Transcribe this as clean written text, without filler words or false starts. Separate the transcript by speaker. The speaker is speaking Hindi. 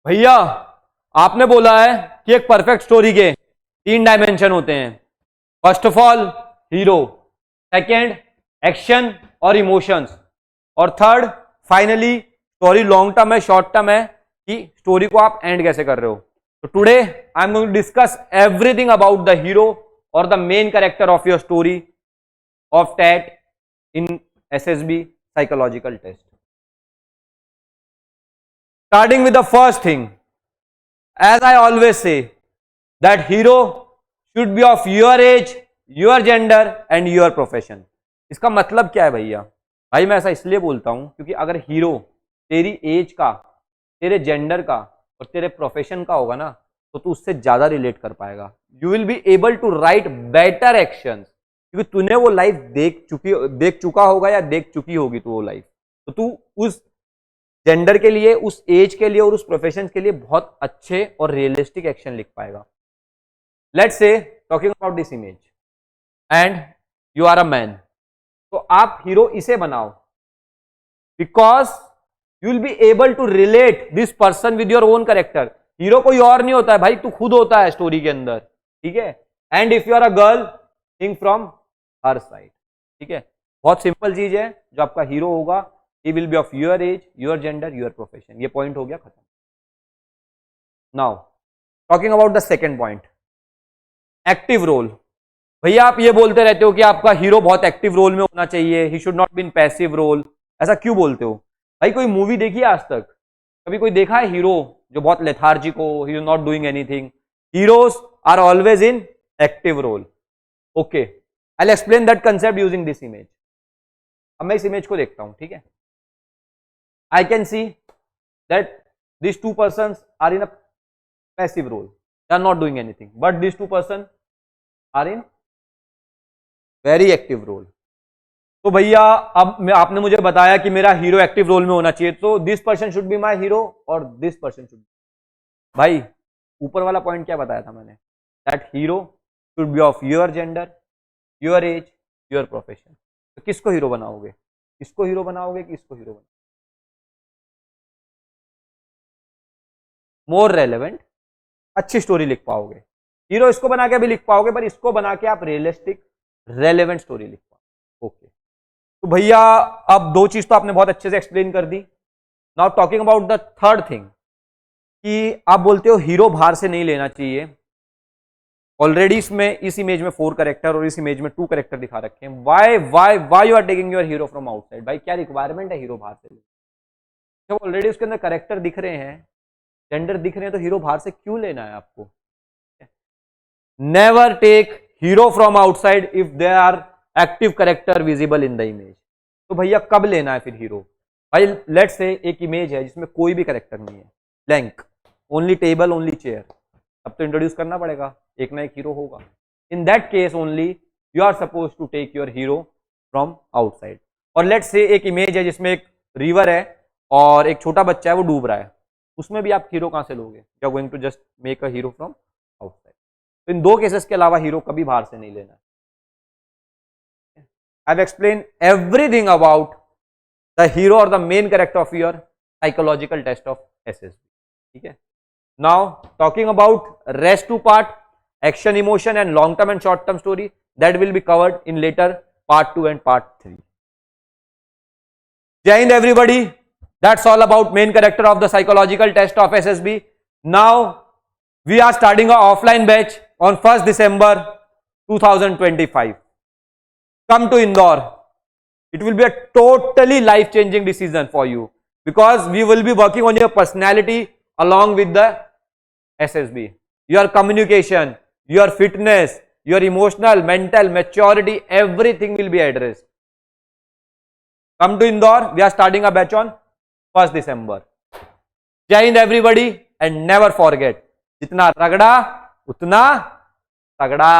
Speaker 1: भैया आपने बोला है कि एक परफेक्ट स्टोरी के 3 डायमेंशन होते हैं। First of all hero, second action और इमोशंस, और third finally story long term है शॉर्ट टर्म है कि स्टोरी को आप एंड कैसे कर रहे हो। तो today I am going to discuss everything about the hero और the main character of your story of TAT in SSB psychological test. Starting with the first thing, as I always say, that hero should be of your age, your gender and your profession. इसका मतलब क्या है भैया? भाई मैं ऐसा इसलिए बोलता हूं क्योंकि अगर हीरो तेरी एज का, तेरे जेंडर का और तेरे प्रोफेशन का होगा ना तो तू उससे ज्यादा रिलेट कर पाएगा। You will be able to write better actions क्योंकि तूने वो लाइफ देख चुका होगा या देख चुकी होगी तू वो लाइफ, तो तू उस जेंडर के लिए, उस एज के लिए और उस प्रोफेशन के लिए बहुत अच्छे और रियलिस्टिक एक्शन लिख पाएगा। Let's say talking about this image and you are a man, तो आप हीरो इसे बनाओ because you will be able to relate this person with your own character. Hero कोई और नहीं होता है भाई, तू खुद होता है स्टोरी के अंदर, ठीक है। And if you are a girl, think from her side, ठीक है। बहुत सिंपल चीज है, जो आपका हीरो होगा he will be of your age, your gender, your profession। ये पॉइंट हो गया खत्म। Now talking about the second point, active role. भैया आप ये बोलते रहते हो कि आपका हीरो बहुत एक्टिव रोल में होना चाहिए, he should not be in passive role. ऐसा क्यों बोलते हो भाई? कोई मूवी देखी है आज तक? कभी कोई देखा है हीरो जो बहुत लेथार्जिक हो, he is not doing anything? Heroes are always in active role. Okay, I will explain that concept using this image. अब मैं इस इमेज को देखता हूं, ठीक है। I can see that these two persons are in a passive role. They are not doing anything. But these two persons are in very active role. तो भैया अब आपने मुझे बताया कि मेरा हीरो एक्टिव रोल में होना चाहिए, तो this person should be my hero और दिस पर्सन शुड। भाई ऊपर वाला पॉइंट क्या बताया था मैंने? That hero should be of your gender, your age, your profession. तो किसको हीरो बनाओगे? इसको हीरो बनाओगे कि इसको हीरो बनाओगे? मोर रेलेवेंट, अच्छी स्टोरी लिख पाओगे। हीरो इसको बना के भी लिख पाओगे, पर इसको बना के आप रियलिस्टिक रेलेवेंट स्टोरी लिख पाओगे। ओके, तो भैया अब दो चीज तो आपने बहुत अच्छे से एक्सप्लेन कर दी। Now talking about the third thing, कि आप बोलते हो हीरो बाहर से नहीं लेना चाहिए। ऑलरेडी इसमें इस इमेज में 4 कैरेक्टर और इस इमेज में 2 कैरेक्टर दिखा रखे हैं। Why you are taking your hero from outside? भाई क्या रिक्वायरमेंट है हीरो बाहर से? जब ऑलरेडी उसके अंदर कैरेक्टर दिख रहे हैं, जेंडर दिख रहे हैं, तो हीरो बाहर से क्यों लेना है आपको? Never take hero from outside if there are active character visible in the image. तो भैया कब लेना है फिर हीरो? भाई लेट्स से एक इमेज है जिसमें कोई भी कैरेक्टर नहीं है, blank, only table, only chair. अब तो इंट्रोड्यूस करना पड़ेगा, एक ना एक हीरो होगा। In that case only you are suppose to take your hero from outside. और लेट्स से एक इमेज है जिसमें एक रिवर है और एक छोटा बच्चा है वो डूब रहा है, उसमें भी आप हीरो कहां से लोगे? You are going to just make a hero from outside. तो इन दो केसेस के अलावा हीरो कभी बाहर से नहीं लेना है। I have explain everything about the hero और the main character of your psychological test of SSB, ठीक है। Now talking about rest two part, action, emotion and long term and short term story, that will be covered in later part 2 and part 3। जय हिंद everybody. That's all about main character of the psychological test of SSB. Now we are starting our offline batch on 1st December 2025. Come to Indore. It will be a totally life-changing decision for you because we will be working on your personality along with the SSB. Your communication, your fitness, your emotional, mental maturity, everything will be addressed. Come to Indore. We are starting a batch on 1st December. जय हिंद एवरीबॉडी एंड नेवर फॉरगेट, जितना रगड़ा उतना तगड़ा।